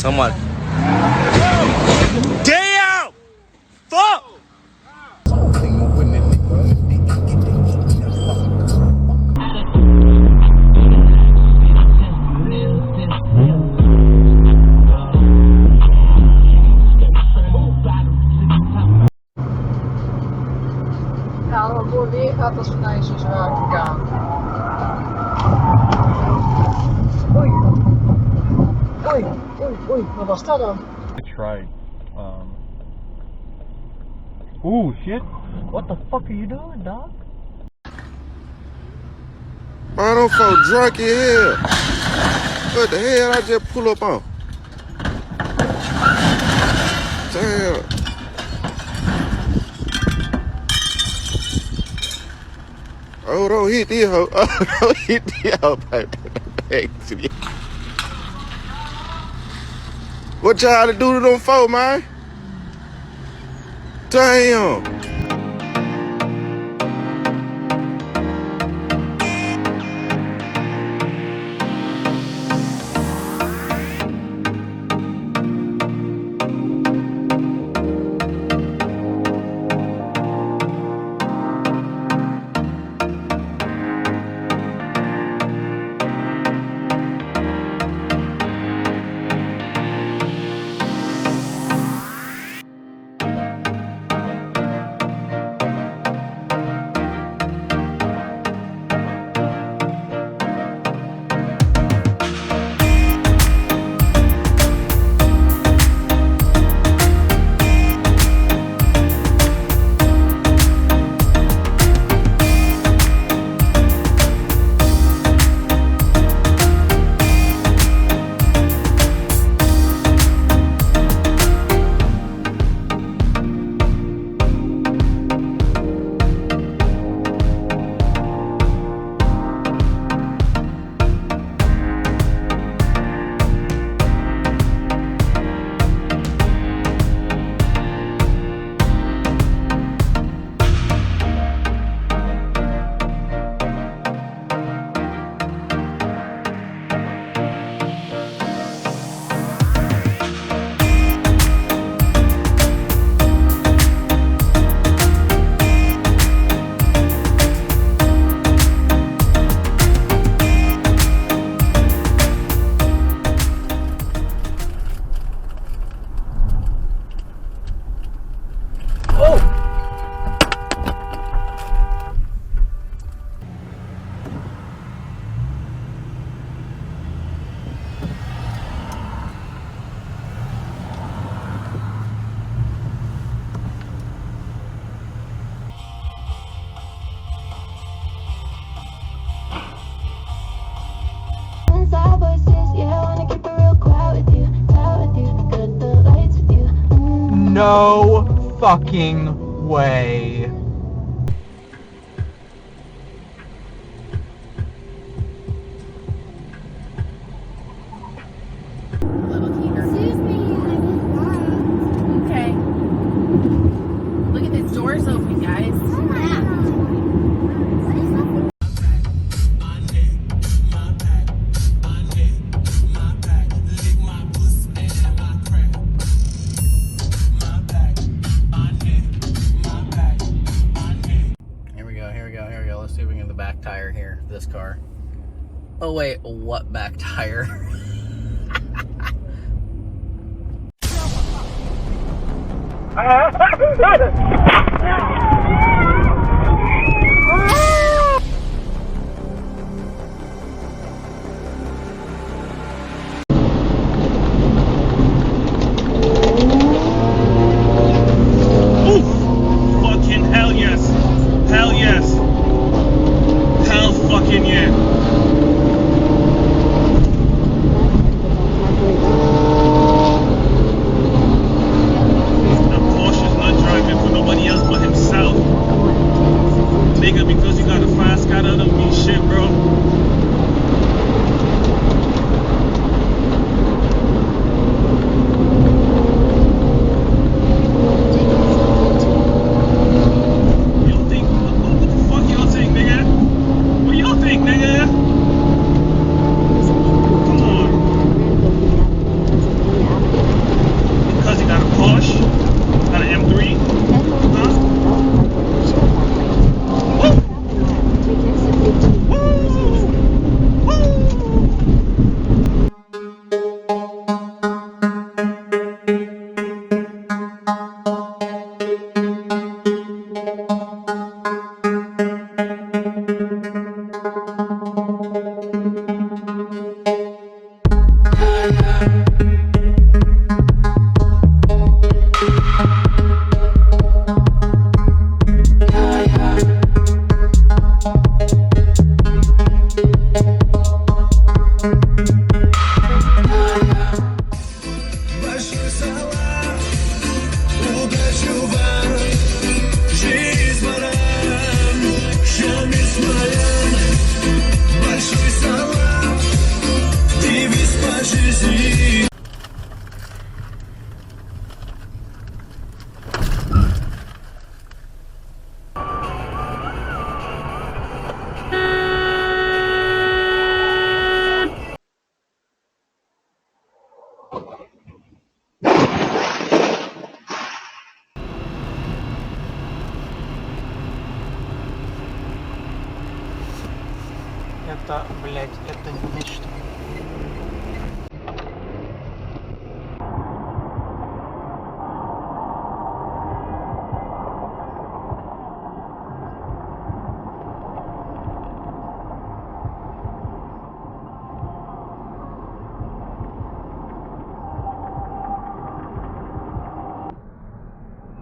so much. Damn! Fuck! Ja, als het woord weer gaat, dat is vanuit zo zwaar gegaan. Oei. Oei, oei, oei. Wat was dat dan? I tried. Ooh, shit. What the fuck are you doing, dog? Man, I'm so drunk in here. What the hell I just pull up on? Damn. Oh, don't hit this hoe. Oh, don't hit this hoe, baby. What y'all to do to them folk, man? Damn. No fucking way. Excuse me. Okay. Look at this door's open, guys. Here we go. Let's see if we can get the back tire here for this car. Oh wait, what back tire? Fucking hell yes. Hell yes. Hell fucking yeah. The Porsche's not driving for nobody else but himself. Это, блядь, это нечто.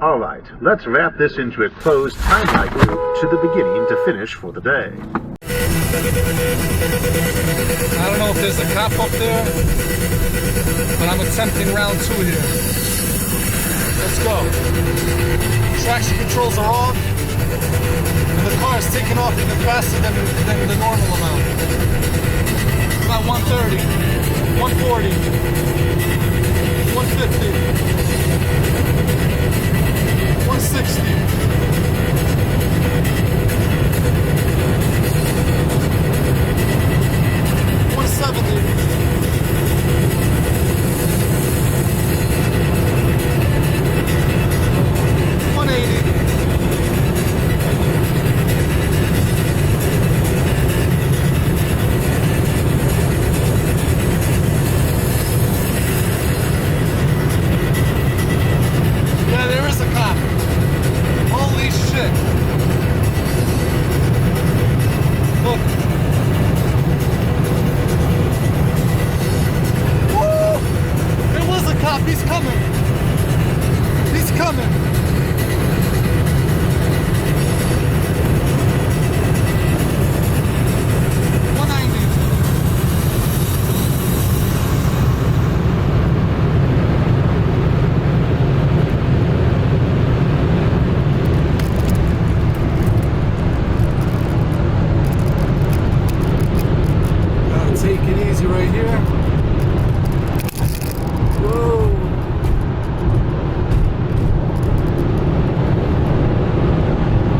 All right, let's wrap this into a closed timeline loop to the beginning to finish for the day. I don't know if there's a cop up there, but I'm attempting round 2 here. Let's go. Traction controls are off, and the car is taking off even faster than the normal amount. It's about 130, 140, 150, 160. 170. 180. Yeah, there is a cop. Holy shit. Look. Cop, he's coming. He's coming. Gotta take it easy right here.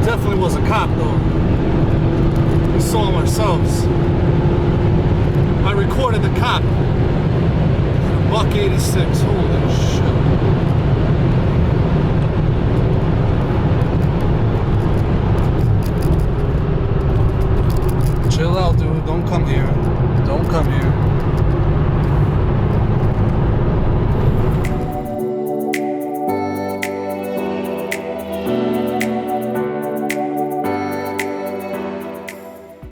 Definitely was a cop though. We saw him ourselves. I recorded the cop. $1.86. Holy shit.